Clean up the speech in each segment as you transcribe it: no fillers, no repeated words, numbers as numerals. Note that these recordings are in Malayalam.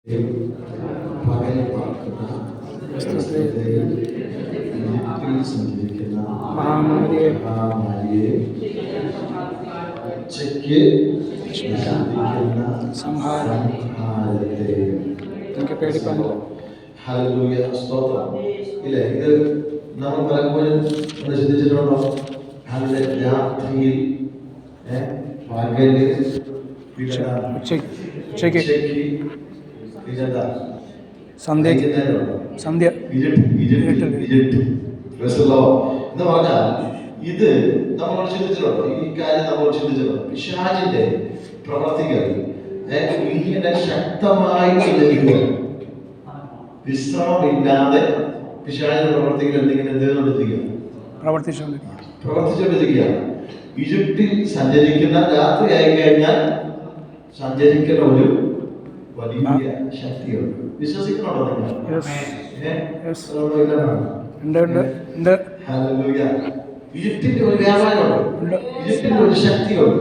പകൽ പാർക്കുന്ന സഞ്ചരിക്കുന്ന മഹാമാരിയെ ഉച്ചയ്ക്ക് സംഹാരത്തെ എനിക്ക് പേടിപ്പാനില്ല. ഹല്ലേലൂയ, സ്തോത്രം. ഇല്ലേ, ഇത് നമ്മൾ പലപ്പോഴും ചിന്തിച്ചിട്ടുണ്ടോ? അതിന്റെ രാത്രിയിൽ പകല് ഉച്ചയ്ക്ക് സന്ധ്യ എന്ന് പറഞ്ഞാൽ ഇത് നമ്മൾ ചിന്തിച്ചിട്ടുണ്ടോ? ഈ കാര്യം നമ്മൾ ചിന്തിച്ചിട്ടുണ്ടോ? പിശാചിന്റെ പ്രവർത്തികൾ ഇങ്ങനെ ശക്തമായി വിശ്രമമില്ലാതെ പിശാചിന്റെ പ്രവർത്തികൾ എന്തെങ്കിലും പ്രവർത്തിച്ചുകൊണ്ടിരിക്കുകയാണ്. ഈജിപ്തിൽ സഞ്ചരിക്കുന്ന രാത്രി ആയി കഴിഞ്ഞാൽ സഞ്ചരിക്കുന്ന ഒരു വലിയ ശക്തിയുണ്ട്. വിശ്വസിക്കണോ നിങ്ങൾ? ഈജിപ്തിന്റെ ഒരു വ്യാപാരമുണ്ട്, ഈജിപ്തിന്റെ ഒരു ശക്തിയുണ്ട്.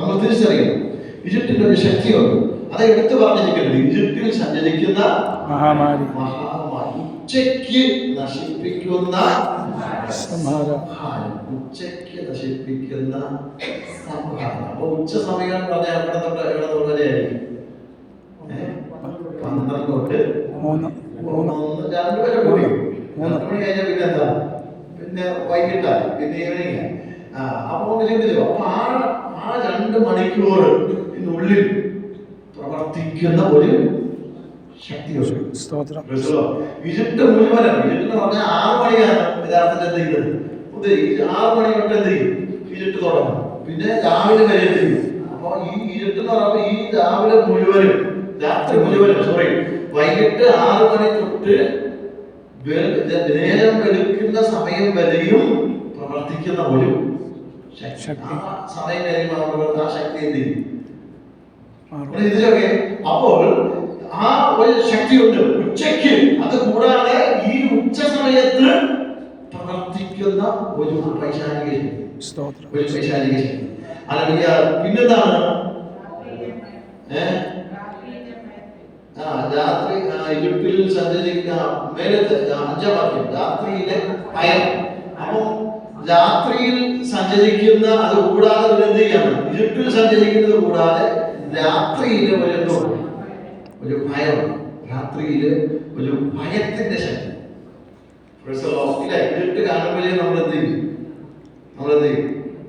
നമ്മൾ തിരിച്ചറിയണം, ഈജിപ്തിന്റെ ഒരു ശക്തിയുണ്ട്. അത് എടുത്തു പറഞ്ഞിരിക്കുന്നത് ഈജിപ്തിൽ സഞ്ചരിക്കുന്ന മഹാമാരി, ഉച്ചയ്ക്ക് നശിപ്പിക്കുന്ന ഉച്ചയ്ക്ക് നശിപ്പിക്കുന്ന സംഹാരം. അപ്പൊ ഉച്ച സമയം പറഞ്ഞാൽ എവിടെ തൊട്ട് വരെയായിരിക്കും? 12 തൊട്ട് 3 വരെ കൂടി. 3 മണി കഴിഞ്ഞാൽ പിന്നെ എന്താ? പിന്നെ വൈകിട്ടായി, പിന്നെ ഈവനിങ്. അപ്പൊ ചിന്തിച്ചു, അപ്പൊ ആ 2 മണിക്കൂർ ഇതിനുള്ളിൽ പ്രവർത്തിക്കുന്ന ഒരു ശക്തിയുണ്ട്. ഈജിപ്ത് മുഴുവനും, ഈജിപ്ത് എന്ന് പറഞ്ഞാൽ 6 മണിയാണ് യഥാർത്ഥത്തിൽ എന്ത് ചെയ്യുന്നത്? 6 മണി തൊട്ട് എന്ത് ചെയ്യും? ഈജിപ്ത് തുടങ്ങും, പിന്നെ രാവിലെ വരെ എന്ത് ചെയ്യും? അപ്പൊ ഈ ഈജിപ്ത് എന്ന് പറയുമ്പോൾ ഈ രാവിലെ മുഴുവനും, രാത്രി മുഴുവനും, വൈകിട്ട് 6 മണി തൊട്ട് നേരം വെളുക്കുന്ന സമയം വരെയും പ്രവർത്തിക്കുന്ന ഒരു ശക്തി. സമയം കഴിയുമ്പോൾ ആ ശക്തി എന്ത് ചെയ്യും? അപ്പോൾ ആ ഒരു ശക്തിയുണ്ട് ഉച്ചയ്ക്ക്. അത് കൂടാതെ ഈ ഉച്ച സമയത്ത് പ്രവർത്തിക്കുന്ന ഒരു പൈശാചിക ശക്തി. അല്ലെങ്കിൽ പിന്നെന്താണ്? രാത്രി ഈജിപ്തിൽ സഞ്ചരിക്കുന്ന മേലത്തെ 5-ാം വാക്യം, രാത്രിയിലെ ഭയം. അപ്പൊ രാത്രിയിൽ സഞ്ചരിക്കുന്ന, അത് കൂടാതെ എന്ത് ചെയ്യാണ്? ഈജിപ്തിൽ സഞ്ചരിക്കുന്നത് കൂടാതെ രാത്രിയിലെ ഒരു ഭയം, രാത്രിയില് ഒരു ഭയത്തിന്റെ ശക്തി. ഇരുട്ട് കാണുമ്പോഴേ നമ്മൾ എന്ത് ചെയ്യും?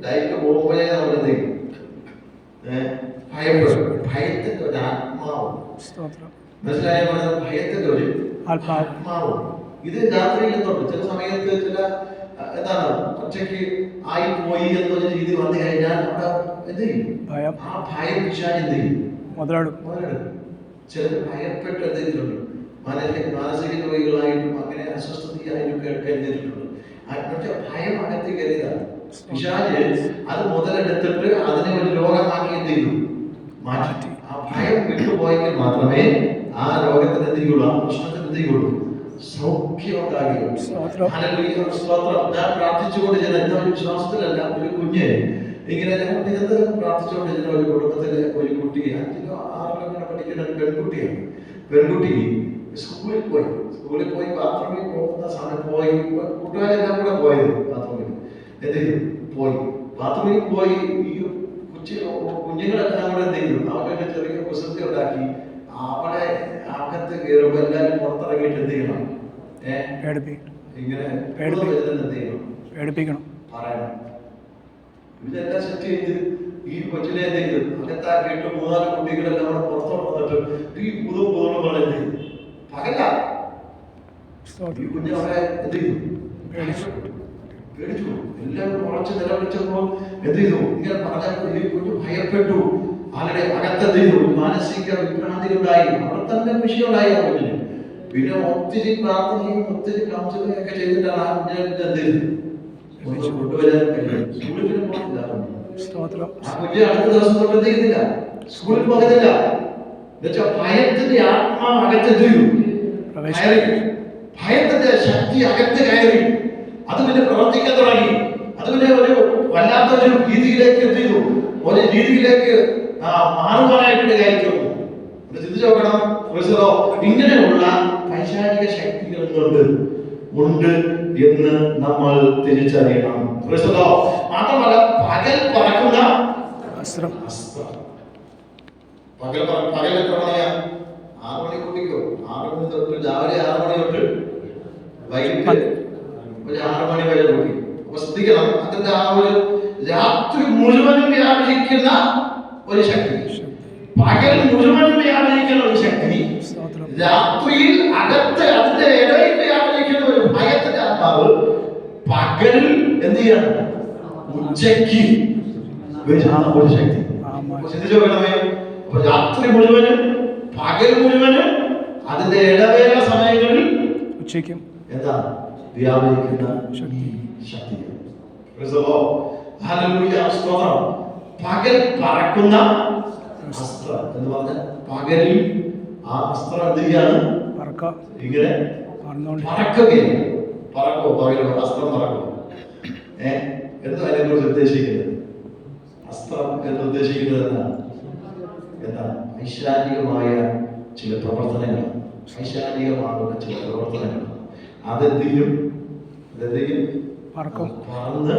ലൈറ്റ് പോകുമ്പോഴേ നമ്മൾ എന്ത് ചെയ്യും? ഭയപ്പെടും. ഭയത്തിന്റെ ഒരു ആത്മാവ്, മനസ്സിലായ? ഭയത്തിന്റെ ഒരു ആത്മാവ്. ഇത് രാത്രിയിൽ തൊട്ട് ചില സമയത്ത് എന്താണ് ഉച്ചയ്ക്ക് ആയി പോയി എന്നൊരു രീതി വന്നു കഴിഞ്ഞാൽ അവിടെ എന്ത് ചെയ്യും? ആ ഭയം പിശാച് എന്ത് ചെയ്യും? മുതലെടുക്കും. ചിലർ ഭയപ്പെട്ട് എന്തെങ്കിലുണ്ട്, മാനസിക രോഗികളായിട്ടും അങ്ങനെ അസ്വസ്ഥതയായിട്ടും കരുതിയിട്ടുണ്ട്. ഭയം അകത്ത് കരുതാണ്. പിശാച് അത് മുതലെടുത്തിട്ട് അതിനെ ഒരു രോഗമാക്കി എന്ത് ചെയ്യും? മാറ്റി. ആ ഭയം വിട്ടുപോയെങ്കിൽ മാത്രമേ ആ രോഗത്തിന് എന്ത് ചെയ്യുള്ളൂ? ആ പ്രശ്നത്തിന് എന്ത് ചെയ്യുള്ളൂ? സൗഖ്യം ഉണ്ടാകുകയുള്ളൂ. ഞാൻ പ്രാർത്ഥിച്ചുകൊണ്ട് എന്താ ഒരു വിശ്വാസത്തിലല്ല, ഒരു കുഞ്ഞ് ഇങ്ങനെ നിരന്തരം പ്രാർത്ഥിച്ചുകൊണ്ടിരുന്ന ഒരു കുടുംബത്തിലെ ഒരു കുട്ടി 5-ലോ 6-ലോ പഠിക്കുന്ന പെൺകുട്ടിയാണ്. പെൺകുട്ടി സ്കൂളിൽ പോയി ബാത്റൂമിൽ പോകുന്ന സമയം കൂട്ടുകാരെല്ലാം കൂടെ പോയത് ബാത്റൂമിൽ എന്ത് ചെയ്തു? ബാത്റൂമിൽ പോയി ഈ കുഞ്ഞുങ്ങളെല്ലാം കൂടെ എന്ത് ചെയ്തു? അവരുടെ ചെറിയ കുസൃതി ഉണ്ടാക്കി അവിടെ അകത്ത് കയറുമ്പോൾ എല്ലാവരും പുറത്തിറങ്ങിയിട്ട് എന്ത് ചെയ്യണം? ഇങ്ങനെ എന്ത് ചെയ്യണം? പറയണം. ഇതെല്ലാം സെറ്റ് ചെയ്ത് ഈ കൊച്ചിനെ എന്ത് ചെയ്തു? അകത്താക്കിയിട്ട് 3-4 കുട്ടികളെല്ലാം കൂടെ പുറത്തോട്ട് വന്നിട്ട് ഈ പുതുന്ന് പറഞ്ഞ് പകല ഈ കുഞ്ഞ് അവരെ എന്ത് ചെയ്തു? പേടിച്ചു. എല്ലാവരും ഉറച്ച് നിലവിളിച്ചപ്പോൾ എന്ത് ചെയ്തു? ഇങ്ങനെ പറഞ്ഞാൽ ഈ കുഞ്ഞ് ഭയപ്പെട്ടു. അവരുടെ അകത്തെന്ത് ചെയ്തു? മാനസിക വിഭ്രാന്തികളുണ്ടായി. അവിടെ തന്നെ വിഷയമുണ്ടായി ആ കുഞ്ഞിന്. പിന്നെ ഒത്തിരി പ്രാർത്ഥനയും ഒത്തിരി കൗൺസിലിംഗ് ഒക്കെ ചെയ്തിട്ടാണ് ആ കുഞ്ഞിനെ എന്ത് ചെയ്തു? കൊണ്ടുവരാൻ കഴിയും. സ്കൂളിൽ പോകുന്നില്ല. ആ കുഞ്ഞ് അടുത്ത ദിവസം തൊട്ട് എന്ത് ചെയ്യുന്നില്ല? സ്കൂളിൽ പോകുന്നില്ല. എന്നുവെച്ചാൽ ഭയത്തിന്റെ ആത്മാവ് അകത്തെന്ത് ചെയ്തു? ഭയത്തിന്റെ ശക്തി അകത്ത് കയറി. അത് പിന്നെ പ്രവർത്തിക്കാൻ തുടങ്ങി. അത് പിന്നെ ഒരു വല്ലാത്തൊരു രീതിയിലേക്ക് എന്ത് ചെയ്തു? ഒരു രീതിയിലേക്ക് മാറുവാനായിട്ട് കാര്യക്കുന്നു. ചിന്തിച്ചു നോക്കണം. ഇങ്ങനെയുള്ള പൈശാചിക ശക്തികൾ ഉണ്ട് എന്ന് നമ്മൾ തിരിച്ചറിയണം. മാത്രമല്ല പകൽ പറക്കുന്ന അസ്ത്രം. പകൽ എത്ര മണിയാ? 6 മണി കൂട്ടിക്കോ. 6 മണി തൊട്ട് രാവിലെ 6 മണി തൊട്ട് വൈകിട്ട് ഒരു 6 മണി വരെ കൂട്ടി. അപ്പൊ ശ്രദ്ധിക്കണം, അതിന്റെ ആ ഒരു രാത്രി മുഴുവനും വ്യാപരിക്കുന്ന ഒരു ശക്തി, പകൽ മുഴുവനും വ്യാപരിക്കുന്ന ഒരു ശക്തി, രാത്രിയിൽ അകത്ത് അതിന്റെ ഇടയിൽ വ്യാപരിക്കുന്ന ഒരു ഭയത്തിന്റെ ആത്മാവ്, പകലിൽ എന്ത് ചെയ്യണം? ഉച്ചയ്ക്ക് വരുന്ന ഒരു ശക്തി. ചിന്തിച്ചു നോക്കണമേ. അപ്പൊ രാത്രി മുഴുവനും പകൽ മുഴുവനും അതിന്റെ ഇടവേള സമയങ്ങളിൽ ഉച്ചയ്ക്കും എന്താ വ്യാപരിക്കുന്ന ശക്തി. പകൽ പറക്കുന്ന അസ്ത്രം എന്ന് പറഞ്ഞാൽ പകലിൽ ആ അസ്ത്രം എന്ത് ചെയ്യാണ്? ഇങ്ങനെ പറക്കുകയാണ്. പറക്കോ പകലോ അസ്ത്രം പറക്കോ? എന്താ അതിനെ കുറിച്ച് ഉദ്ദേശിക്കുന്നത്? അസ്ത്രം എന്ന് ഉദ്ദേശിക്കുന്നത് എന്താണ്? പൈശാചികമായ ചില പ്രവർത്തനങ്ങളാണ്. പൈശാചികമാകുന്ന ചില പ്രവർത്തനങ്ങളാണ്. അതെന്തെങ്കിലും പറന്ന്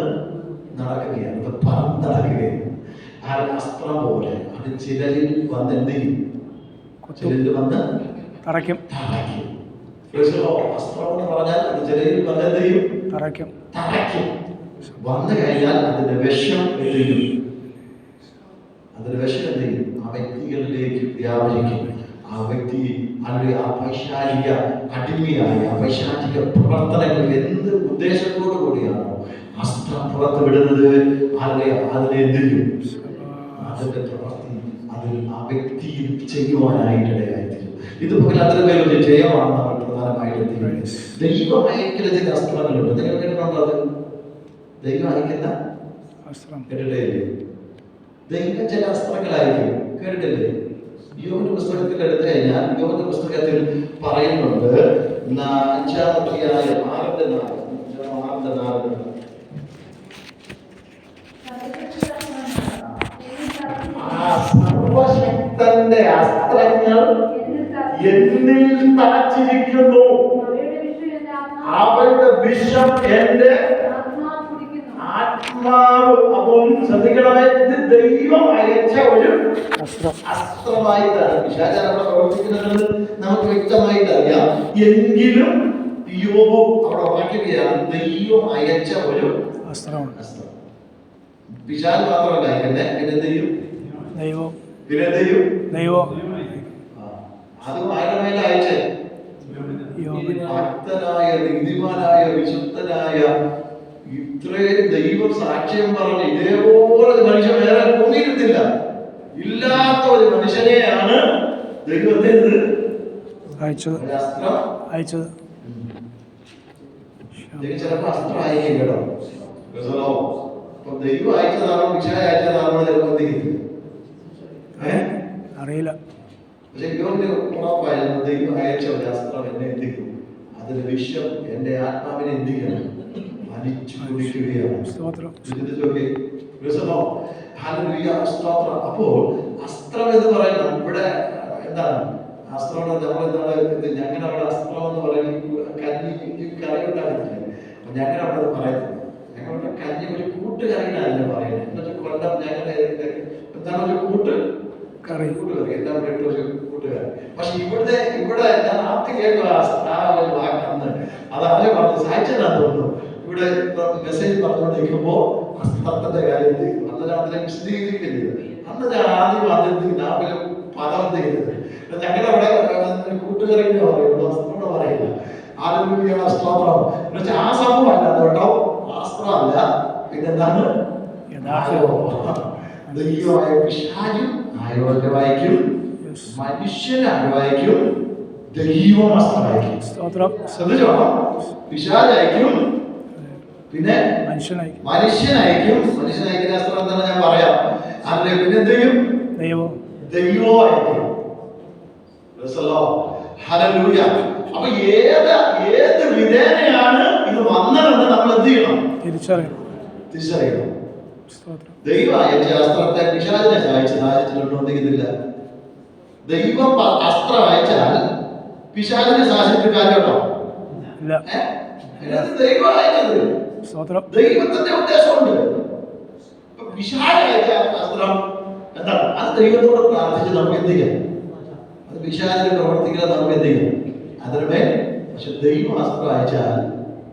നടക്കുകയാണ്. അത് പറന്ന് നടക്കുകയാണ്. ആ അസ്ത്രം പോലെ അത് ചിലരിൽ വന്ന് എന്ത് ചെയ്യും? ചിലരിൽ വന്ന് തറയ്ക്കും. അസ്ത്രം എന്ന് പറഞ്ഞാൽ അത് ചിലരിൽ വന്ന് എന്ത് ചെയ്യും? തറയ്ക്കും. വന്നു കഴിഞ്ഞാൽ അതിന്റെ വിഷം എന്ത് ചെയ്യും? അതിന്റെ വിഷം എന്ത് ചെയ്യും? ആ വ്യക്തികളിലേക്ക് വ്യാപരിക്കും. ആ വ്യക്തി അല്ലെങ്കിൽ ആ പൈശാചിക അടിമയായി ആ പൈശാചിക പ്രവർത്തനങ്ങൾ എന്ത് ഉദ്ദേശത്തോടു കൂടിയാണോ അസ്ത്രം പുറത്ത് വിടുന്നത്, അതിനെ എന്ത് ചെയ്യും? അതിന്റെ പ്രവർത്തി അതിൽ ആ വ്യക്തിയിൽ ചെയ്യുവാനായിട്ടിടയായിത്തീരും. ഇതുപോലെ അതിന് പേരൊരു ജയമാണ് നമ്മൾ പ്രധാനമായിട്ട് ദൈവം അയക്കുന്ന ചില അസ്ത്രങ്ങളുണ്ട്. നിങ്ങൾ കേട്ടിട്ടുണ്ടോ? അത് ദൈവം അയക്കുന്ന അസ്ത്രം കേട്ടിട്ടേ? ദൈവം ചില അസ്ത്രങ്ങളായിരിക്കും. കേട്ടിട്ടില്ലേ? യോബിന്റെ പുസ്തകത്തിൽ എടുത്തു കഴിഞ്ഞാൽ യോബിന്റെ പുസ്തകത്തിൽ പറയുന്നുണ്ട് 5-ാം അധ്യായം 6-4 സർവശക്തന്റെ അസ്ത്രങ്ങൾ എന്നിൽ തറച്ചിരിക്കുന്നു, അവരുടെ വിഷം എന്റെ ആത്മാവ്. അപ്പോൾ ശ്രദ്ധിക്കണമേ, ഇത് ദൈവം അയച്ച ഒരു അസ്ത്രമായിട്ടാണ്. പിശാചാൻ അവിടെ പ്രവർത്തിക്കുന്നത് നമുക്ക് വ്യക്തമായിട്ട് അറിയാം. എങ്കിലും യോബ് അവിടെ വായിക്കുകയാണ്, ദൈവം അയച്ച ഒരു അസ്ത്രം. പിശാച് മാത്രമല്ല അയക്കണ്ടേ, പിന്നെ ദൈവം അതും ആരുടെ മേലെ അയച്ചേ? ഭക്തനായ നീതിമാനായ വിശുദ്ധനായ ഇത്രയും ദൈവം സാക്ഷ്യം പറഞ്ഞ് ഇതേപോലെ മനുഷ്യൻ വേറെ തോന്നിയിരുന്നില്ല. ഇല്ലാത്ത ഒരു മനുഷ്യനെയാണ് ദൈവത്തെ അയച്ചത്. ചിലപ്പോ അസ്ത്രം അയക്കും കേട്ടോ. ദൈവം അയച്ചതാണോ വിഷയ അയച്ചതാണോ അറിയില്ല. പക്ഷെ ഉറപ്പായിരുന്നു ദൈവം അയച്ച ഒരു അസ്ത്രം എന്നെ എന്തിക്കും, അതിന് വിഷം എന്റെ ആത്മാവിനെ എന്തിക്കണം? വലിച്ചു കുടിക്കുകയാണ്. അപ്പോൾ അസ്ത്രം എന്ന് പറയുന്നത് ഇവിടെ എന്താണ്? അസ്ത്രം ഞങ്ങളുടെ അവിടെ അസ്ത്രം എന്ന് പറയുന്നത് കഞ്ഞി കറി ഉണ്ടാകുന്നില്ല. ഞങ്ങളുടെ അവിടെ പറയുന്നത് ഞങ്ങളുടെ കഞ്ഞി ഒരു കൂട്ടുകറിയിലല്ല പറയുന്നത്. എന്നിട്ട് കൊല്ലം ഞങ്ങളുടെ എന്താണ് ഒരു കൂട്ടുകറി എല്ലാം ഇട്ട് ഒരു കൂട്ടുകറി. പക്ഷെ ഇവിടെ ഞാൻ ആദ്യം കേൾക്കുക ആ ഒരു വാക്കന്ന് അതാരെ പറഞ്ഞു സാഹിത്യനാന്ന് തോന്നുന്നു. ഇവിടെ മെസ്സേജ് പറഞ്ഞുകൊണ്ടിരിക്കുമ്പോ അസ്ത്രത്തിന്റെ കാര്യം അന്ന് അതിനെ വിശദീകരിക്കുന്നത് അന്ന് ഞാൻ ആദ്യം പദം ചെയ്യുന്നത് ഞങ്ങളുടെ അവിടെ കൂട്ടുകറി പറയുള്ളൂ, അസ്ത്രം പറയില്ല. ആരോഗ്യ സ്തോത്രം എന്നുവെച്ചാൽ ആ സംഭവമല്ല കേട്ടോ, അസ്ത്രമല്ല. പിന്നെന്താണ്? ദൈവമായ പിശാചും ആയോഗ്യ വായിക്കും, മനുഷ്യൻ അയവായിക്കും, ദൈവം അസ്ത്രമായിരിക്കും. ശ്രദ്ധിച്ചോളാം. പിശാചയക്കും, പിന്നെ മനുഷ്യനയക്കും. മനുഷ്യനയക്കുന്ന അസ്ത്രം എന്താണ് ഞാൻ പറയാം. അതിലെ പിന്നെ എന്ത് ചെയ്യും? ദൈവം അയക്കും. ഹല്ലേലൂയ. അപ്പൊ ഏത് വിധേനയാണ് ഇത് വന്നതെന്ന് നമ്മൾ എന്ത് ചെയ്യണം? തിരിച്ചറിയണം. ദൈവം അയച്ച അസ്ത്രത്തെ പിശാചിനെ സഹായിച്ചിട്ടുണ്ടോ? ഇതില്ല. ദൈവം അസ്ത്രം അയച്ചാൽ പിശാചിനെ ശാസിച്ചിട്ട് കാര്യമുണ്ടോ? ദൈവം അയച്ചത് ദൈവത്തിന്റെ ഉദ്ദേശമുണ്ട്. പിശാച് അയച്ച അസ്ത്രം എന്താണ്? അത് ദൈവത്തോട് പ്രാർത്ഥിച്ച് നമുക്ക് എന്ത് ചെയ്യാം? അത് പിശാചിന് പ്രവർത്തിക്കാൻ നമുക്ക് എന്ത് ചെയ്യാം? അതിനുമേൽ. പക്ഷെ ദൈവം അസ്ത്രം അയച്ചാൽ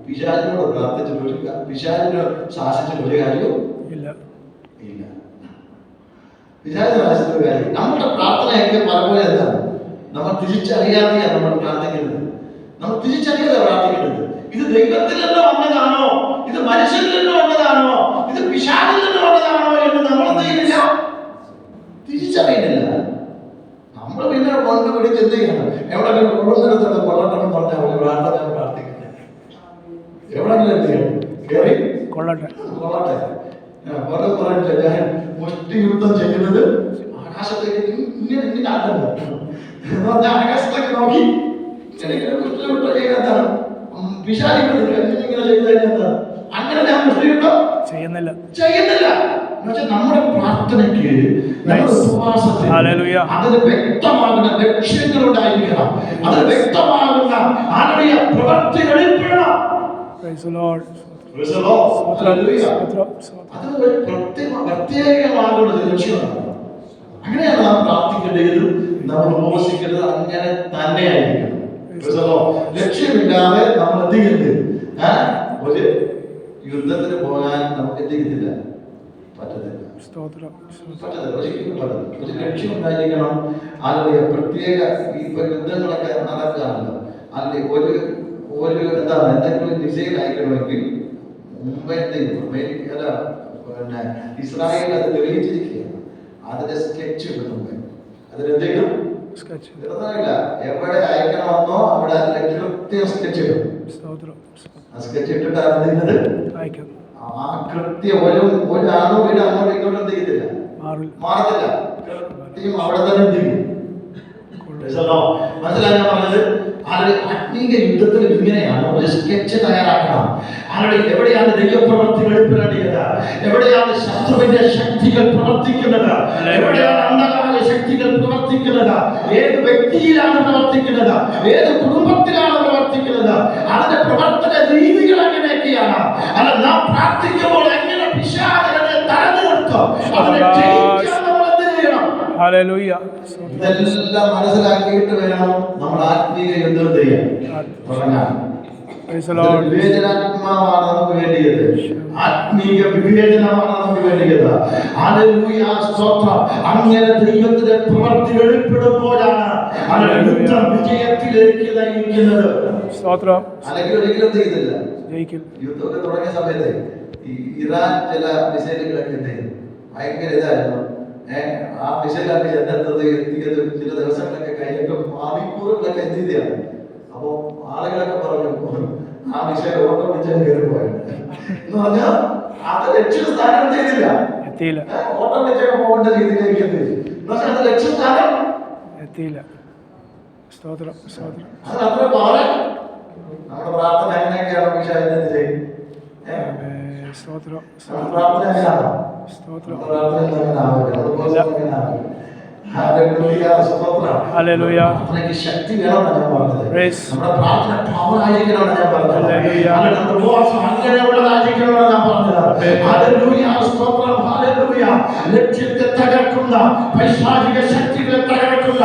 പിശാചിനോട് പ്രാർത്ഥിച്ചിട്ട് പിശാചിനെ ശാസിച്ചിട്ട് ഒരു കാര്യവും ഇല്ല. പിശാചിനെ ശാസിച്ചിട്ട് കാര്യം. നമ്മുടെ പ്രാർത്ഥനയൊക്കെ പലപ്പോഴും എന്താണ്? നമ്മൾ തിരിച്ചറിയാതെയാണ് നമ്മൾ പ്രാർത്ഥിക്കുന്നത്. നമ്മൾ തിരിച്ചറിയാതെ പ്രാർത്ഥിക്കുന്നത്. ഇത് ദൈവത്തിൽ നിന്ന് വന്നതാണോ, ഇത് മനുഷ്യരിൽ നിന്ന് വന്നതാണോ, ഇത് പിശാചിൽ നിന്ന് വന്നതാണോ എന്ന് നമ്മൾ എന്ത് ചെയ്യുന്നില്ല, തിരിച്ചറിയുന്നില്ല. നമ്മൾ പിന്നെ കൊണ്ടുപിടിച്ച് എന്ത് ചെയ്യണം? എവിടെങ്കിലും കൊള്ളുന്നിടത്തോടെ കൊള്ളട്ടെന്ന് പറഞ്ഞാൽ അവര് പ്രാർത്ഥിക്കുന്നത്. എവിടെങ്കിലും എന്ത് ചെയ്യണം? കയറി കൊള്ളട്ടെ. പറഞ്ഞില്ല, ഞാൻ മുഷ്ടി യുദ്ധം ചെയ്യുന്നത് ആകാശത്തേക്ക് ഇങ്ങനെ ആക്കുന്നത് എന്ന് പറഞ്ഞാൽ ആകാശത്തേക്ക് നോക്കി അങ്ങനെ ഞാൻ മുഷ്ടിയുണ്ടോ ചെയ്യുന്നില്ല. നമ്മുടെ പ്രാർത്ഥനയ്ക്ക് അതിന് വ്യക്തമാകുന്ന ലക്ഷ്യങ്ങളുണ്ടായിരിക്കണം. അതിന് വ്യക്തമാകുന്ന ആത്മീയ പ്രവർത്തികളിൽ പെടണം. അത് പ്രത്യേകമാകുന്ന ലക്ഷ്യമാണ്. അങ്ങനെയാണ് നാം പ്രാർത്ഥിക്കേണ്ടത്, നമ്മൾ ഉപവസിക്കേണ്ടത്. അങ്ങനെ തന്നെയായിരിക്കണം. ലക്ഷ്യമില്ലാതെ നമ്മൾ എന്ത് ചെയ്യരുത്. ഒരു യുദ്ധത്തിന് പോകാൻ നമുക്ക് എന്ത് ചെയ്യത്തില്ല, പറ്റത്തില്ല. ഒരു ലക്ഷ്യം ഉണ്ടായിരിക്കണം. അല്ലെങ്കിൽ പ്രത്യേക ഇപ്പൊ യുദ്ധങ്ങളൊക്കെ നടക്കുകയാണല്ലോ. അല്ലെങ്കിൽ ഒരു എന്താണ് എന്തെങ്കിലും മിസൈൽ അയക്കണമെങ്കിൽ മുമ്പ് എന്ത് ചെയ്യും? അമേരിക്ക പിന്നെ ഇസ്രായേൽ അത് തെളിയിച്ചിരിക്കുകയാണ്. അതിന്റെ സ്കെച്ച് കിട്ടുമ്പോ അതിലെന്തെങ്കിലും ഇല്ല, എവിടെ അയക്കണമെന്നോ അവിടെ അതിന്റെ കൃത്യം സ്കെച്ച് ഇടും. ആ സ്കെച്ച് ഇട്ടിട്ടാണ് ചെയ്യുന്നത്. ആ കൃത്യം ഒരു ആണോ വീട് അങ്ങോട്ടും ഇങ്ങോട്ടും എന്ത് ചെയ്തില്ല, മാറത്തില്ല. കൃത്യം അവിടെ തന്നെ എന്ത് ചെയ്യും. മനസ്സിലാക്കാൻ പറഞ്ഞത് ആത്മീയ യുദ്ധത്തിൽ ഇങ്ങനെയാണ്. ഒരു സ്കെച്ച് തയ്യാറാക്കണം. ആരുടെ എവിടെയാണ് ദൈവപ്രവൃത്തി വെളിപ്പെടേണ്ടത്, എവിടെയാണ് ശത്രുവിന്റെ ശക്തികൾ പ്രവർത്തിക്കുന്നത്, എവിടെയാണ് അന്ധകാര ശക്തികൾ പ്രവർത്തിക്കുന്നത്, ഏത് വ്യക്തിയിലാണ് പ്രവർത്തിക്കുന്നത്, ഏത് കുടുംബത്തിലാണ് പ്രവർത്തിക്കുന്നത്, അതിന്റെ പ്രവർത്തന രീതികൾ എങ്ങനെയൊക്കെയാണ്, അത് നാം പ്രാർത്ഥിക്കുമ്പോൾ എങ്ങനെ പിശാചിനെ തടഞ്ഞു നിർത്തും, അതിനെ ജയിക്കാൻ നമ്മൾ എന്ത് ചെയ്യണം? ഇതെല്ലാം മനസ്സിലാക്കിയിട്ട് വേണം നമ്മൾ ആത്മീയ യുദ്ധം ചെയ്യാൻ. വിവേചനാത്മാവാണ് നമുക്ക് വേണ്ടിയത്. ആത്മീയ വിവേചനമാണ് നമുക്ക് വേണ്ടിയത്. അങ്ങനെ ദൈവത്തിന്റെ പ്രവൃത്തി വെളിപ്പെടുമ്പോഴാണ് യുദ്ധം വിജയത്തിലേക്ക് നയിക്കുന്നത്. അല്ലെങ്കിൽ ഒരിക്കലും ചെയ്തില്ല. യുദ്ധമൊക്കെ തുടങ്ങിയ സമയത്ത് ഇറാൻ ചില മിസൈലുകളൊക്കെ എന്ത് ചെയ്തു, ഭയങ്കര ഇതായിരുന്നു. ആ മിസൈലൊക്കെ ചെന്നെത്തത് എത്തിയത് ചില ദിവസങ്ങളൊക്കെ കഴിഞ്ഞിട്ട് മണിക്കൂറുകളൊക്കെ എന്ത് ചെയ്താണ്. അപ്പൊ ആളുകളൊക്കെ പറഞ്ഞു, ആ മിസൈൽ ഓട്ടോ പിടിച്ചാൽ കയറി പോയത് എന്ന് പറഞ്ഞാൽ അത് ലക്ഷ്യസ്ഥാനം ചെയ്തില്ല, ഓട്ടോ പിടിച്ചൊക്കെ പോകേണ്ട രീതിയിലേക്ക് എത്തി. അത് ലക്ഷ്യസ്ഥാനം എത്തിയില്ല. അതത്ര പോലെ നമ്മുടെ പ്രാർത്ഥന എങ്ങനെയൊക്കെയാണ് വിഷയം ചെയ്യും. പ്രാർത്ഥന എങ്ങനെയാണോ? ശക്തി വേണമെന്നാണ് ഞാൻ പറഞ്ഞത്. നമ്മുടെ പ്രാർത്ഥന പവർ ആയിരിക്കണമെന്ന് ഞാൻ പറഞ്ഞത്. നമ്മുടെ ഉപവാസം അങ്ങനെയുള്ളതായിരിക്കണമെന്ന് ഞാൻ പറഞ്ഞത്. ലക്ഷ്യത്തെ തകർക്കുന്ന പൈശാചിക ശക്തികളെ തകർക്കുന്ന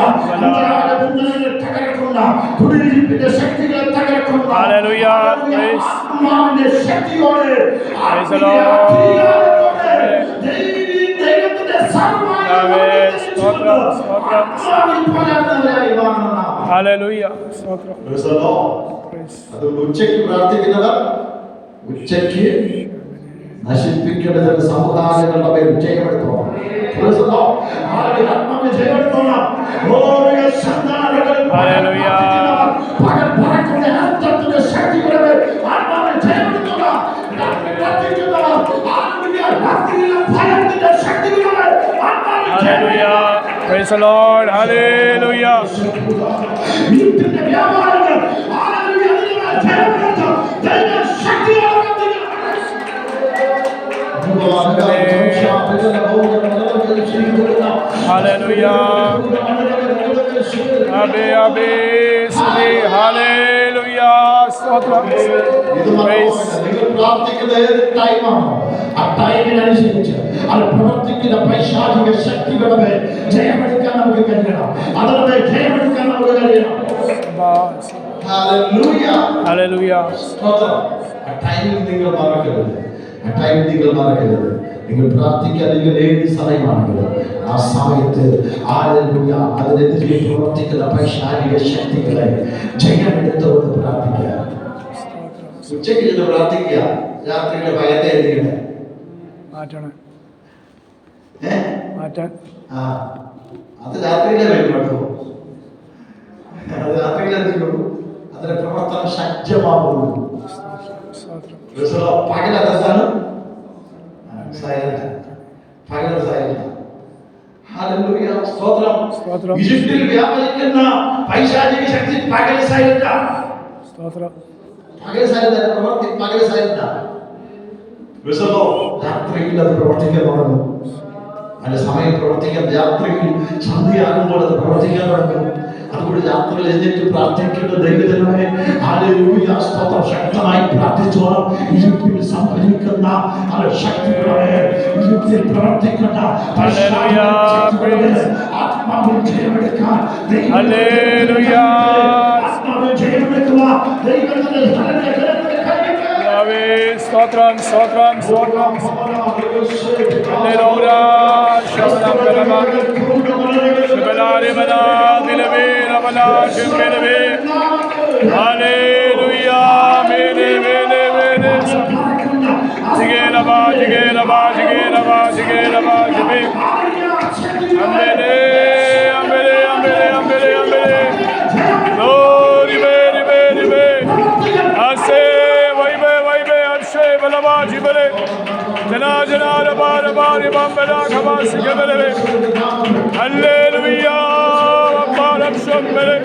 ബന്ധനങ്ങളെ തകർക്കുന്ന കുടിയിരിപ്പിന്റെ ശക്തികളെ തകർക്കുന്ന ആത്മാവിന്റെ ശക്തിയോടെ ഉച്ചയ്ക്ക് പ്രാർത്ഥിക്കുന്നവർ ഉച്ചയ്ക്ക് നശിപ്പിക്കേണ്ടത് സമുദായങ്ങളുടെ പേര് വിജയമെടുത്തോണം. Praise the Lord. Hallelujah. Hallelujah. Abe, abe, Sri, hallelujah, Stotram. ഇത് Praise. നിങ്ങൾ പ്രാർത്ഥിക്കുന്ന ഏത് ടൈമാണോ ആ ടൈമിനനുസരിച്ച് അത് പ്രവർത്തിക്കുന്ന പൈശാചിക ശക്തികളുടെ മേൽ ജയമെടുക്കാൻ നമുക്ക് കഴിയണം. അതിന്റെ മേൽ ജയമെടുക്കാൻ നമുക്ക് കഴിയണം. ഹല്ലേലൂയ. Hallelujah. സ്തോത്രം. ആ ടൈമിൽ നിങ്ങൾ മറക്കരുത്. ആ ടൈമിൽ നിങ്ങൾ മറക്കരുത്. നിങ്ങൾ പ്രാർത്ഥിക്കാൻ നിങ്ങൾ ഏത് സമയമാണെങ്കിലും ആ സമയത്ത് ഹല്ലേലൂയ അതിനെതിരെ പ്രവർത്തിക്കുന്ന പൈശാചിക ശക്തികളെ ജയമെടുത്തുകൊണ്ട് പ്രാർത്ഥിക്കുക. ഉച്ചയ്ക്ക് ഇരുന്ന് പ്രാർത്ഥിക്കുക. രാത്രിയിലെ ഭയത്തെ എന്തിനാണ് മാറ്റണം. മാറ്റാൻ അത് രാത്രിയിലെ വരും കേട്ടോ. അത് രാത്രിയിലെ എന്തെങ്കിലും അതിന്റെ പ്രവർത്തനം ശക്തമാകുള്ളൂ. പകലതാണ് പകലത് സൈലന്റ്. ഹല്ലേലൂയ. സ്തോത്രം. ഈജിപ്തിൽ വ്യാപരിക്കുന്ന പൈശാചിക ശക്തി പകൽ സൈലന്റാണ്. സ്തോത്രം. പകൽ സൈലന്റ് പ്രവർത്തി പകൽ സൈലന്റാണ്. രാത്രിയിൽ അത് പ്രവർത്തിക്കാൻ തുടങ്ങും. അതിന്റെ സമയം പ്രവർത്തിക്കാൻ രാത്രിയിൽ സന്ധ്യയാകുമ്പോൾ അത് പ്രവർത്തിക്കാൻ തുടങ്ങും. അതുകൊണ്ട് രാത്രിയിൽ എഴുന്നേറ്റ് പ്രാർത്ഥിക്കുന്ന ദൈവജനമേ ഹല്ലേലൂയ സ്തോത്രം ശക്തമായി പ്രാർത്ഥിച്ചോണം. ഈജിപ്തിൽ സംഭവിക്കുന്ന ശക്തികളെ ഈജിപ്തിൽ പ്രവർത്തിക്കുന്ന ആത്മാവിൽ ജയമെടുക്കാൻ ആത്മാവിൽ ജയമെടുക്കുക. ദൈവത്തിന്റെ Stotram, Stotram, Stotram. Hallelujah. Shabbalam, Shabbalam. Shabbalari, Bala, Dilavi, Rabala, Shimbelevi. Hallelujah. Mene, mene, mene. Jigela, jigela, jigela, jigela, jigela. Ambele, ambele, ambele, ambele, ambele. Glory, bene, bene, bene. Ase. Balaba jibale jana jana raba raba ribambala khabas gebele hallelujah balam shambele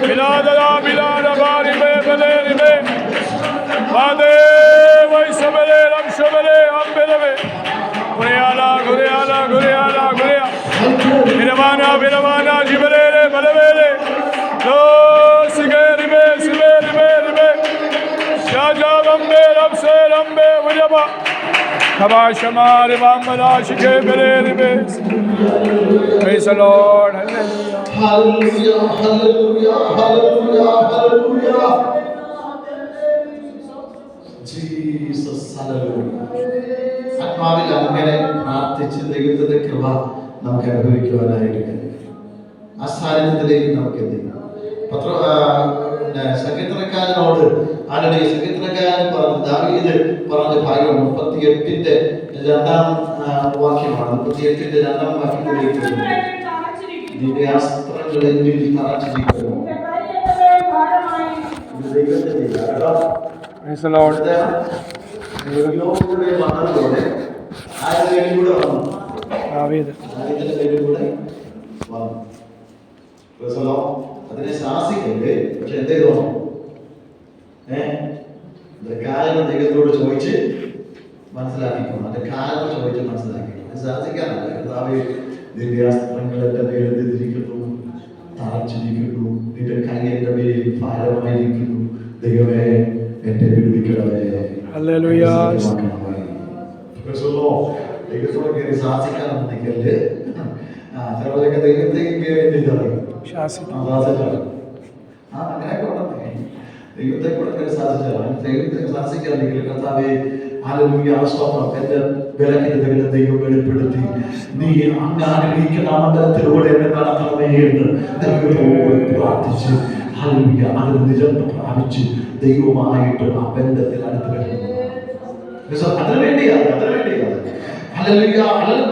bilada bilada bari bele ribe bade vai sabele ram shabele ambele guriyala guriyala guriyala guriya biravana jibele balabele lo sigeri be sigeri be Jaja Rambe Ramse Rambe Vijaba Kabashamari Vamala Shike Beres. Praise the Lord. Hallelujah. Hallelujah. Hallelujah. Hallelujah. Jesus. Hallelujah. ആത്മാവിൽ അങ്ങനെ പ്രാർത്ഥിച്ച് ദൈവത്തിന്റെ കൃപ നമുക്ക് അനുഭവിക്കുവാനായിട്ട് ആ സാന്നിധ്യത്തിലേക്ക് നമുക്ക് എന്തെങ്കിലും സംഗീതക്കാരനോട് ആരുടെ സംഗീതക്കാരൻ പറഞ്ഞു ദാവീദ് പറഞ്ഞ ഭാഗം 38-ന്റെ 2-ാം വാക്യമാണ്. 38-ന്റെ 2-ാം വാക്യത്തിലേക്ക് നിന്റെ അസ്ത്രങ്ങൾ എന്നിൽ തറച്ചിരിക്കുന്നു. ദൈവത്തിന്റെ വന്നതോടെ ആരുടെ പേരും കൂടെ വന്നു. ദാവീദിന്റെ പേരും കൂടെ വന്നു. അതിനെ ശാസിക്കല്ലേ. പക്ഷെ എന്തേ തോന്നും കാരണം ദൈവത്തോട് ചോദിച്ച് മനസ്സിലാക്കിക്കണം. അതിന്റെ കാരണം ചോദിച്ച് മനസ്സിലാക്കിക്കണം. ശാസിക്കാനല്ല. കർത്താവേ നിന്റെ അസ്ത്രങ്ങൾ എന്റെ മേലെതിരിക്കുന്നു, തറച്ചിരിക്കുന്നു, നിന്റെ കൈ എന്റെ മേൽ ഭാരമായിരിക്കുന്നു. ദൈവമേ എന്നെ വിടുവിക്കണമേ. ദൈവത്തോട് കയറി ശാസിക്കാനൊന്നും നിൽക്കല്ലേ. ചിലവരൊക്കെ ദൈവത്തെ കയറി ദൈവത്തെ കൂടെ സാധിച്ചാൽ ദൈവത്തെ ശാസിക്കാണെങ്കിൽ കർത്താവേ ഹല്ലേലൂയ സ്തോത്രം എന്റെ ബലഹീനതകളെ ദൈവം വെളിപ്പെടുത്തി നീ അങ്ങ് ആഗ്രഹിക്കുന്ന മണ്ഡലത്തിലൂടെ എന്നെ നടത്തണമേ എന്ന് ദൈവത്തോട് പ്രാർത്ഥിച്ച് ഹല്ലേലൂയ അതിൽ നിജം പ്രാപിച്ച് ദൈവമായിട്ട് ആ ബന്ധത്തിൽ അടുത്ത് വരുന്നു. അതിനു വേണ്ടിയാണ് ഹല്ലേലൂയ. അല്ലെങ്കിൽ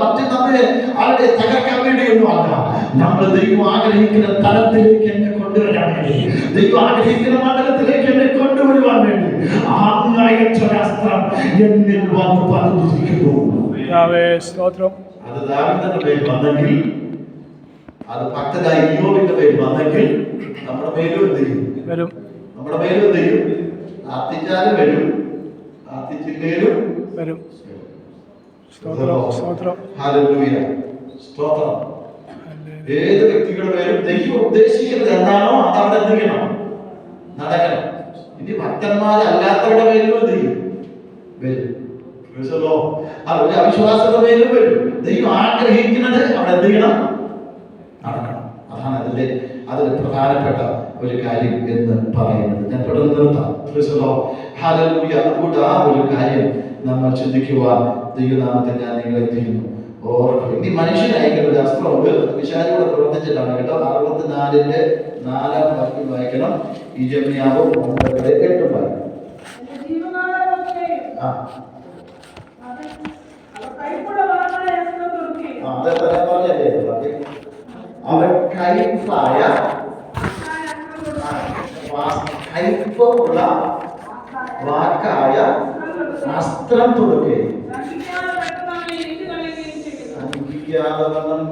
മറ്റു നമ്മെ ആരുടെ തകർക്കാൻ വേണ്ടിയൊന്നും അല്ല. നമ്മൾ ദൈവം ആഗ്രഹിക്കുന്ന തലത്തിലേക്ക് എന്നെ കൊണ്ടുവരാൻ വേണ്ടി, ദൈവം ആഗ്രഹിക്കുന്ന മണ്ഡലത്തിലേക്ക് എന്നെ കൊണ്ടുവരുവാൻ വേണ്ടി അസ്ത്രം എന്നിൽ വന്ന് പതിഞ്ഞിരിക്കുന്നു. അത് ദാവീദിന്റെ പേരിൽ വന്നെങ്കിൽ, അത് ഭക്തനായ ഇയ്യോബിന്റെ പേരിൽ വന്നെങ്കിൽ നമ്മുടെ പേരും എന്ത് ചെയ്യും? നമ്മുടെ പേരും എന്ത് ചെയ്യും? പ്രാർത്ഥിച്ചാലും വരും, പ്രാർത്ഥിച്ചില്ലേലും വരും. സ്തോത്രം. ഹല്ലേലൂയ. സ്തോത്രം. ഏത് വ്യക്തികളുടെ പേരും ദൈവം ഉദ്ദേശിക്കുന്നത് എന്താണോ അതവിടെ എന്ത് ചെയ്യണം, നടക്കണം. ഇനി ഭക്തന്മാരല്ലാത്തവരുടെ പേരിലും എന്ത് ചെയ്യും, വരും. ഒരു അവിശ്വാസയുടെ പേരിലും വരും. ദൈവം ആഗ്രഹിക്കുന്നത് അവിടെ എന്ത് ചെയ്യണം, നടക്കണം. അതാണ് അതിൽ പ്രധാനപ്പെട്ട ഒരു കാര്യം എന്ന് പറയുന്നത്. ഞാൻ തുടർന്ന് നിർത്താം. ഹല്ലേലൂയ. അതുകൊണ്ട് ആ ഒരു കാര്യം നമ്മൾ ചിന്തിക്കുവാൻ ദൈവനാമത്തെ ഞാൻ നിങ്ങളെ ചെയ്യുന്നു. ഇനി മനുഷ്യനായിരിക്കുന്ന ഒരു അസ്ത്രമുണ്ട്. അത് പിശാചിലൂടെ പ്രവർത്തിച്ചിട്ടാണ് കേട്ടോ. 64-ന്റെ 4-ാം വാക്യം വായിക്കണം. യിരെമ്യാവ് 9-8 വായിക്കണം. അവൻ കൈപ്പായ കൈപ്പുള്ള വാക്കായ അസ്ത്രം തുറക്കുകയും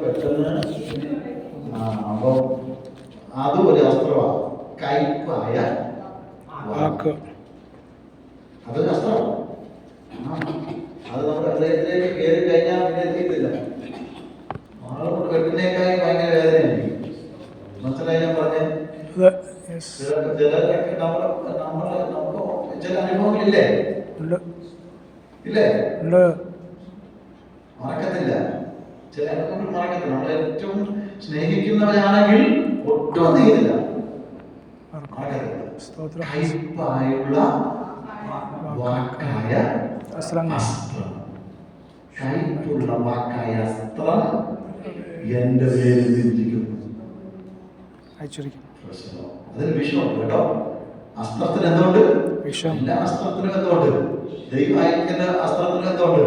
പെട്ടെന്ന് അപ്പൊ അതും ഒരു അസ്ത്രമാണ്. കൈപ്പായ വാക്ക് അതൊരു അസ്ത്രമാണ്. അത് നമ്മുടെ ഹൃദയത്തിലേക്ക് കയറി കഴിഞ്ഞാൽ പിന്നെ എത്തിയിട്ടില്ല. ആളെ കൊണ്ട് വെട്ടിനേക്കായി ഭയങ്കര വേദനയായിരിക്കും. മനസ്സിലായി ഞാൻ പറഞ്ഞേ? ചിലരൊക്കെ നമുക്ക് ചില അനുഭവങ്ങളില്ലേ? ഇല്ലേ? മറക്കത്തില്ല. ചില അനുഭവങ്ങൾ മറക്കത്തില്ല. നമ്മൾ ഏറ്റവും സ്നേഹിക്കുന്നവരാണെങ്കിൽ ഒട്ടും തീരില്ല, മറക്കത്തില്ല. കൈപ്പായുള്ള വാക്കായ അസ്ത്രം, കൈപ്പുള്ള വാക്കായ അസ്ത്രം എന്റെ പേരിൽ തിരിച്ചിരിക്കുന്നു. അതിന് വിഷമുണ്ട് കേട്ടോ. അസ്ത്രത്തിന് എന്തുകൊണ്ട്? എല്ലാ അസ്ത്രത്തിനും എന്തുകൊണ്ട്? ദൈവം അയക്കുന്ന അസ്ത്രത്തിന് എന്തുകൊണ്ട്?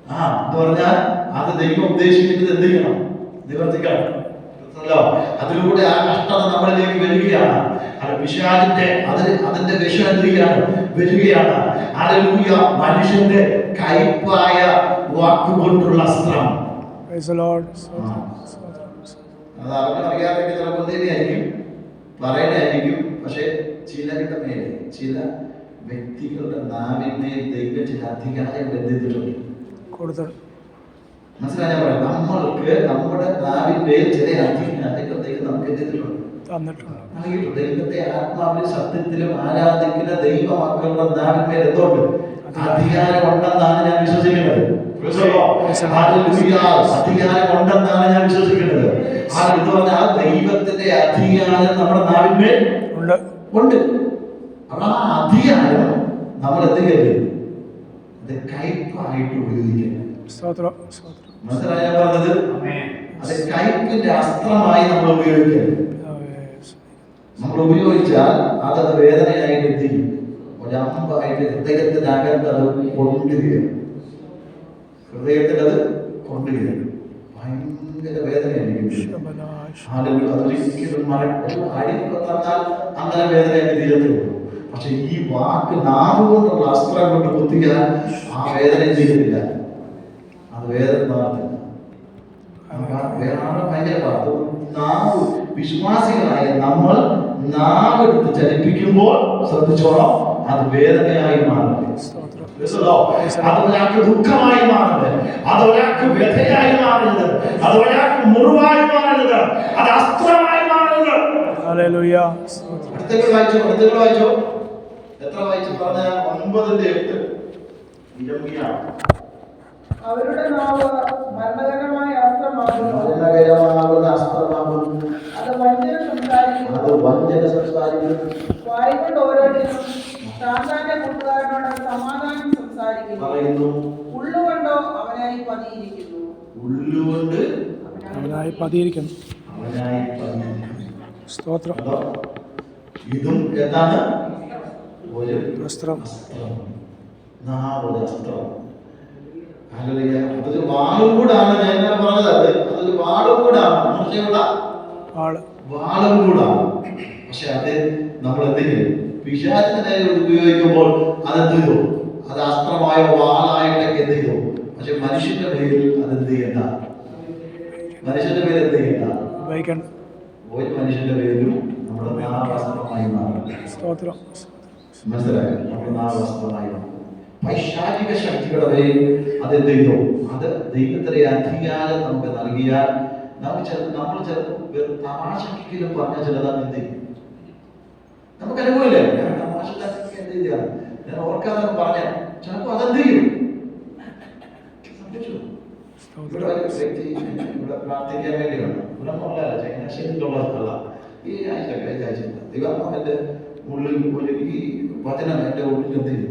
എന്ന് പറഞ്ഞാൽ അത് ദൈവം ഉദ്ദേശിക്കുന്നത് എന്ത് ചെയ്യണം? നിവർത്തിക്കണം. അതിലൂടെ ആ കഷ്ടത നമ്മളിലേക്ക് വരികയാണ്. പിശാചിന്റെ അതിന്റെ വിഷം എന്ത് ചെയ്യാണ്? വരികയാണ്. ഹല്ലേലൂയ. മനുഷ്യന്റെ കൈപ്പായ വാക്കുകൊണ്ടുള്ള അസ്ത്രം. അത് അറിയാതെ ചിലപ്പോൾ തന്നെയായിരിക്കും, പറയണായിരിക്കും. പക്ഷെ ചിലരുടെ മേലെ, ചില വ്യക്തികളുടെ നാവിന്മേൽ ദൈവം ചില അധികാരം ബന്ധിച്ചിട്ടുണ്ട്. മനസ്സിലായ നമ്മൾക്ക് നമ്മുടെ നാവിന്മേൽ ചില അധികാരങ്ങൾ ദൈവം നമുക്ക് എന്തിട്ടുണ്ട്, ദൈവത്തെ ആത്മാവിലും സത്യത്തിലും ആരാധിക്കുന്ന ദൈവമക്കളുടെ നാവിന്മേൽ എന്തുണ്ട്? അധികാരം ഉണ്ടെന്നാണ് ഞാൻ വിശ്വസിക്കുന്നത്. അധികാരം ഉണ്ടെന്നാണ് ഞാൻ വിശ്വസിക്കുന്നത്. എന്ന് പറഞ്ഞാൽ ദൈവത്തിന്റെ അധികാരം നമ്മുടെ നാവിന്മേൽ ഉണ്ട്. ആ അധികാരം നമ്മൾ എന്തെങ്കിലും അത് കയ്പായിട്ട് ഉപയോഗിക്കണം. മനസ്സിലായ പറഞ്ഞത്? അത് കയ്പിന്റെ അസ്ത്രമായി നമ്മൾ ഉപയോഗിക്കണം. നമ്മൾ ഉപയോഗിച്ചാൽ അതത് വേദനയായിട്ട് എത്തിക്കും. ഒരു അമ്പായിട്ട് ഹൃദയത്തിനകത്ത് അത് കൊണ്ടുകയാണ്. ഹൃദയത്തിലത് കൊണ്ടുകയാണ്. ഭയങ്കര വേദനയായിരിക്കും. അതൊരിക്കലും തന്നാൽ അങ്ങനെ വേദനയായിട്ട് തീരത്തുള്ളൂ. പക്ഷെ ഈ വാക്ക് നാവ് കൊണ്ടുള്ള അസ്ത്രം കൊണ്ട് കുത്തിയാൽ ആ വേദന തീരുന്നില്ല. അത് വേദന മാറുന്നില്ല. ഭയങ്കര പാട്ട്. നാവ് വിശ്വാസികളായ നമ്മൾ നാവെടുത്ത് ചലിപ്പിക്കുമ്പോൾ ശ്രദ്ധിച്ചോളാം, അത് വേദനയായി മാറുന്നത്. അതൊരാൾക്ക് ദുഃഖമായി മാറുന്നത്, അതൊരാൾക്ക് വ്യഥയായി മാറുന്നത്, അതൊരാൾക്ക് മുറിവായി മാറുന്നത്, അത് അസ്ത്രമായി മാറുന്നത്. അടുത്തങ്ങൾ വായിച്ചോ. എത്ര വായിച്ചു പറഞ്ഞ? 9:8. അവരുടെ നാവ് മരണകരമായ അസ്ത്രമാകുന്നു. അത് വഞ്ചന സംസാരിക്കുന്നു. വായിക്കൊണ്ട് ഓരോരുത്തരും സാധാരണ കൂട്ടുകാരനോട് സമാധാനം സംസാരിക്കുന്നു. ഉള്ളുകൊണ്ടോ അവനായി പതിയിരിക്കുന്നു. സ്തോത്രം. ഇതും എന്താണ്? ഒരു അസ്ത്രം. അതൊരു വാളും കൂടാണ്. ഞാൻ പറഞ്ഞത് അതൊരു വാളും കൂടാണ്. വാളും കൂടാണ്. പക്ഷെ അത് നമ്മൾ എന്തെങ്കിലും പിശാചിനെ ഉപയോഗിക്കുമ്പോൾ അതെന്ത് ചെയ്തു? അത് അസ്ത്രമായ വാളായിട്ടൊക്കെ എന്ത് ചെയ്തു? പക്ഷെ മനുഷ്യന്റെ പേരിൽ അതെന്ത് ചെയ്യണ്ട. മനുഷ്യന്റെ പേര് എന്ത് ചെയ്യണ്ട. ഒരു മനുഷ്യന്റെ പേരിലും നമ്മുടെ നാവാസ്ത്രമായി മാറും. മനസ്സിലായോ? നമ്മുടെ നാവാസ്ത്രമായി മാറും. പൈശാചിക ശക്തികളുടെ പേരിൽ അതെന്ത് ചെയ്തു? അത് ദൈവത്തിന്റെ അധികാരം നമുക്ക് നൽകിയാൽ നമ്മൾ ചിലപ്പോൾ വെറും തമാശക്കെങ്കിലും പറഞ്ഞ ചിലതാണ് എന്ത് ചെയ്യും? നമുക്ക് അനുഭവമില്ല. ഞാൻ തമാശ എന്ത് ചെയ്യാണ്, ഞാൻ ഓർക്കാതെ പറഞ്ഞ ചിലപ്പോൾ അതെന്ത് ചെയ്യും? ഇവിടെ ഒരു വ്യക്തി ഇവിടെ പ്രാർത്ഥിക്കാൻ വേണ്ടിയാണ്. ഇവിടെ നോക്കല്ല, ചങ്ങനാശ്ശേരിയിലുള്ള സ്ഥല ഈ ആഴ്ച ദൈവാത്മാവിന്റെ ഉള്ളിൽ ഒരു ഈ വചനം എൻ്റെ ഉള്ളിൽ എന്ത് ചെയ്തു?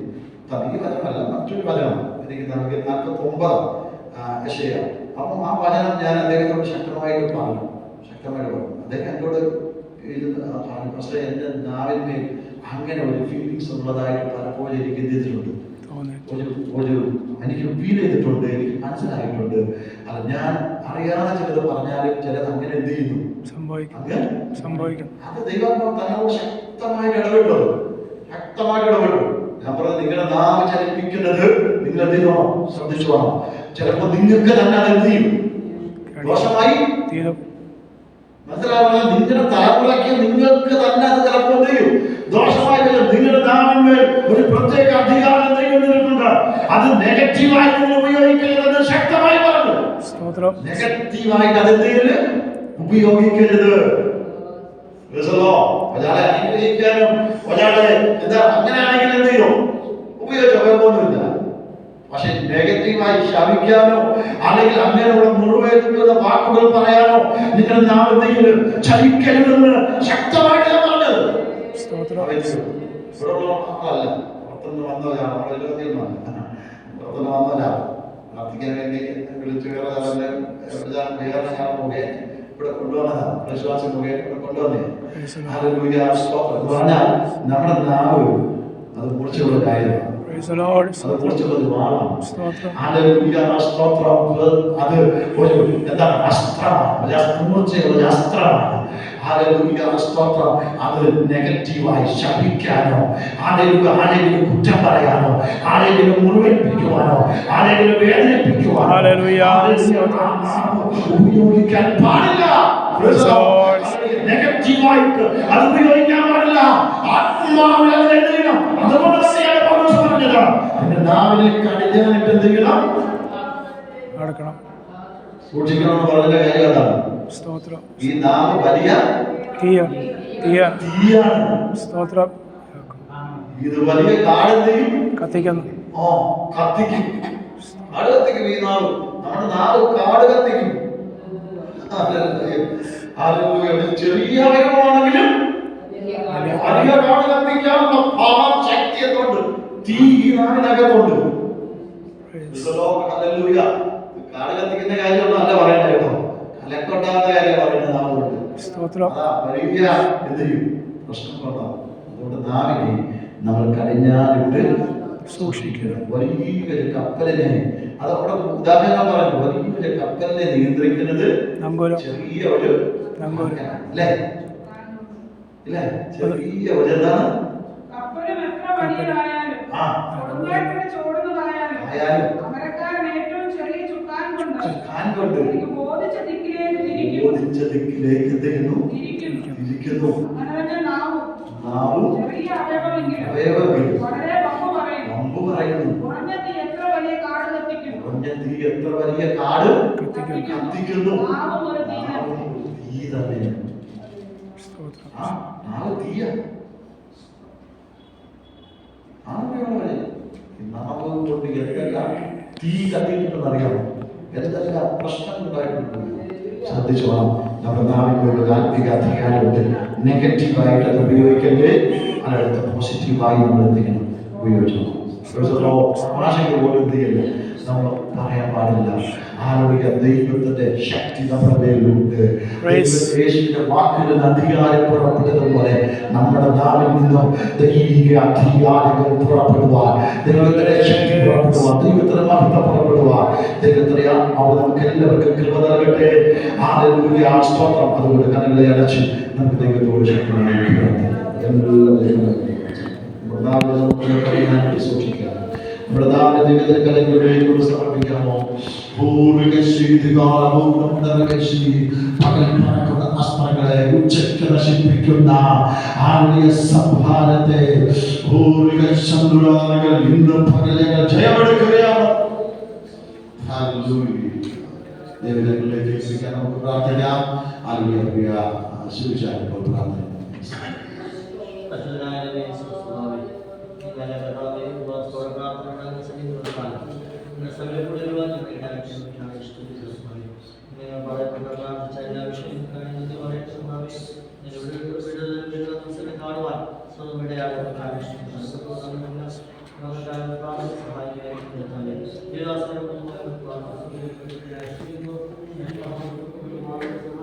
ഈ വചനമല്ല, മറ്റൊരു വചനം എനിക്ക് നൽകി 49 യശയ്യ. അപ്പം ആ വചനം ഞാൻ അദ്ദേഹത്തോട് ശക്തമായിട്ട് പറഞ്ഞു. അദ്ദേഹം എന്നോട് പറഞ്ഞു, പക്ഷേ എൻ്റെ നാവിന്മേൽ അങ്ങനെ ഒരു ഫീലിങ്സ് ഉള്ളതായിട്ട് പലപ്പോഴും എനിക്ക് എന്ത് ചെയ്തിട്ടുണ്ട്, എനിക്ക് ഫീൽ ചെയ്തിട്ടുണ്ട്, എനിക്ക് മനസ്സിലായിട്ടുണ്ട്. അത് ഞാൻ അറിയാതെ ചിലത് പറഞ്ഞാലും ചിലത് അങ്ങനെ എന്ത് ചെയ്യുന്നു, സംഭവിക്കും. അത് ദൈവാത്മാവ് തന്നോട് ശക്തമായിട്ട് ഇടപെട്ടു. ഞാൻ പറഞ്ഞത്, നിങ്ങളുടെ നാവ് ചലിപ്പിക്കുന്നത് നിങ്ങൾ എന്ത് ചെയ്യണം, ശ്രദ്ധിച്ചു വേണം. ചിലപ്പോൾ നിങ്ങൾക്ക് തന്നെ അത് എന്ത് ചെയ്യും, ദോഷമായി തീരും. മനസ്സിലാവുക, നിങ്ങളുടെ തലമുറയ്ക്ക് നിങ്ങൾക്ക് തന്നെ അത് ചിലപ്പോൾ എന്ത് ചെയ്യും, ദോഷമായി വരും. നിങ്ങളുടെ നാവിന്മേൽ ഒരു പ്രത്യേക അധികാരം നിൽക്കുന്നുണ്ട്. അത് നെഗറ്റീവായി നിങ്ങൾ ഉപയോഗിക്കരുതെന്ന് ശക്തമായി പറഞ്ഞു. നെഗറ്റീവായിട്ട് അത് എന്തെങ്കിലും ഉപയോഗിക്കരുത്. ഒരാളെ അനുഗ്രഹിക്കാനും ഒരാളെ എന്താ അങ്ങനെയാണെങ്കിൽ എന്ത് ചെയ്യും, ഉപയോഗിച്ചോ, കുഴപ്പമൊന്നുമില്ല. പക്ഷെ നെഗറ്റീവായി ശപിക്കാനോ അല്ലെങ്കിൽ അങ്ങനെയുള്ള മുറിവേൽക്കുന്ന വാക്കുകൾ പറയാനോ നിങ്ങൾ നാമത്തെങ്കിലും ചലിക്കരുതെന്ന് ശക്തമായിട്ട് ഞാൻ പറഞ്ഞത്. പ്രാർത്ഥിക്കാൻ വേണ്ടി വിളിച്ചു ഇവിടെ കൊണ്ടുവന്നതാണ്, വിശ്വാസം മുഖേന ഇവിടെ കൊണ്ടുവന്നേ. പറഞ്ഞാൽ നമ്മുടെ നാവ് അത് മുറിച്ചുള്ള കാര്യമാണ്. അത് ഒരു എന്താണ്, അസ്ത്രമാണ്, അസ്ത്രമാണ്. അത് നെഗറ്റീവായി ശപിക്കാനോ ആരെങ്കിലും കുറ്റം പറയാനോ ആരെങ്കിലും മുറിവേൽപ്പിക്കുവാനോ ആരെങ്കിലും വേദനിപ്പിക്കുവാനോ ഉപയോഗിക്കാൻ പാടില്ല. നെഗറ്റീവായിട്ട് അത് ഉപയോഗിക്കാൻ പാടില്ല. ആത്മാവിൽ അത് എഴുതണം. അതുകൊണ്ട് തന്നെയാണ് പൗലോസ് പറഞ്ഞത്, എന്റെ നാവിനെ കടിഞ്ഞാനിട്ട് എന്ത് ചെയ്യണം, സൂക്ഷിക്കണമെന്ന് പറഞ്ഞ കാര്യം അതാണ്. ഈ നാവ് വലിയ തീയാണ്. ഇത് വലിയ കാടെന്തെയും കത്തിക്കുന്നു. കത്തിക്കും, കാട് കത്തിക്കും. ഈ നാവ്, നമ്മുടെ നാവ് കാട് കത്തിക്കും. ചെറിയ അവയവമാണെങ്കിലും വലിയ കാട് കത്തിക്കാനുള്ള പവർ ശക്തിയെക്കൊണ്ട് തീ ഈ നാവിനകത്തുണ്ട്. കാട് കത്തിക്കുന്ന കാര്യമൊന്നും അല്ല പറയണ്ട കേട്ടോ, കലക്കൊണ്ടാകുന്ന കാര്യം പറയുന്നത് നാവുകൊണ്ട്. വലിയ എന്തെയും പ്രശ്നം കൊണ്ടാകും. അതുകൊണ്ട് നാവിനെ നമ്മൾ കടിഞ്ഞാനിട്ട് സൂക്ഷിക്കുക. വലിയൊരു കപ്പലിനെ, അത് അവിടെ ഉദാഹരണം പറഞ്ഞു, വലിയൊരു കപ്പലിനെ നിയന്ത്രിക്കുന്നത് ചെറിയ ഒരു അല്ലേ, ഇല്ലേ, ചെറിയ ഒരു എന്താണ് ബോധിച്ച ദിക്കിലേക്ക് എന്തെയ്യുന്നു, ഇരിക്കുന്നു. വമ്പ് പറയുന്നു. കുറഞ്ഞ തീ എത്ര വലിയ കാട് കത്തിക്കുന്നു. തീ തന്നെ, തീയ നാവ് കൊണ്ട് എന്തെല്ലാം തീ കത്തിയിട്ടുണ്ടെന്നറിയാമോ, എന്തെല്ലാം പ്രശ്നങ്ങൾ ഉണ്ടായിട്ടുണ്ട്. ശ്രദ്ധിച്ചു വേണം. നമ്മുടെ നാവിനുള്ള ആത്മിക അധികാരമുണ്ട്. നെഗറ്റീവായിട്ട് അത് ഉപയോഗിക്കരുത്, അതിനടുത്ത് പോസിറ്റീവായി നമ്മൾ എന്തെങ്കിലും ഉപയോഗിക്കണം. ഭാഷയ്ക്ക് പോലും എന്ത് ചെയ്യല്ലേ, നമ്മൾ പറയാൻ പാടില്ല. ആരോഗ്യ ദൈവത്തിന്റെ ശക്തി നമ്മുടെ മേലുണ്ട്. യേശുവിന്റെ വാക്കുകളിൽ അധികാരം പുറപ്പെടുന്നത് പോലെ നമ്മുടെ നാവിൽ നിന്നും ദൈവിക അധികാരങ്ങൾ പുറപ്പെടുവാൻ, ദൈവത്തിന്റെ ശക്തി പുറപ്പെടുവാൻ, ദൈവത്തിന്റെ മഹത്വം പുറപ്പെടുവാൻ, ദൈവത്തിന്റെ ആത്മാവ് നമുക്ക് എല്ലാവർക്കും കൃപ നൽകട്ടെ. ഹല്ലേലൂയ, സ്തോത്രം. അതുകൊണ്ട് കണ്ണുകളെ അടച്ച് നമുക്ക് ദൈവത്തോട് ശക്തമായി സൂക്ഷിക്കാം. നമ്മുടെ ദൈവത്തിന്റെ കലങ്ങളിലേക്ക് സമർപ്പിക്കാമോ? അസ്ത്രങ്ങളെ ഉച്ചയ്ക്ക് നശിപ്പിക്കുന്ന ആത്മീയ സംഹാരത്തെ ഇന്ന് പകലുകൾ ജയമെടുക്കുകയാണ്. ദൈവങ്ങളിലേക്ക് എത്തിക്കാൻ നമുക്ക് പ്രാർത്ഥിക്കാം. ആത്മീയ ശുചിച്ചാൽ പ്രാർത്ഥന. സഹായിക്കും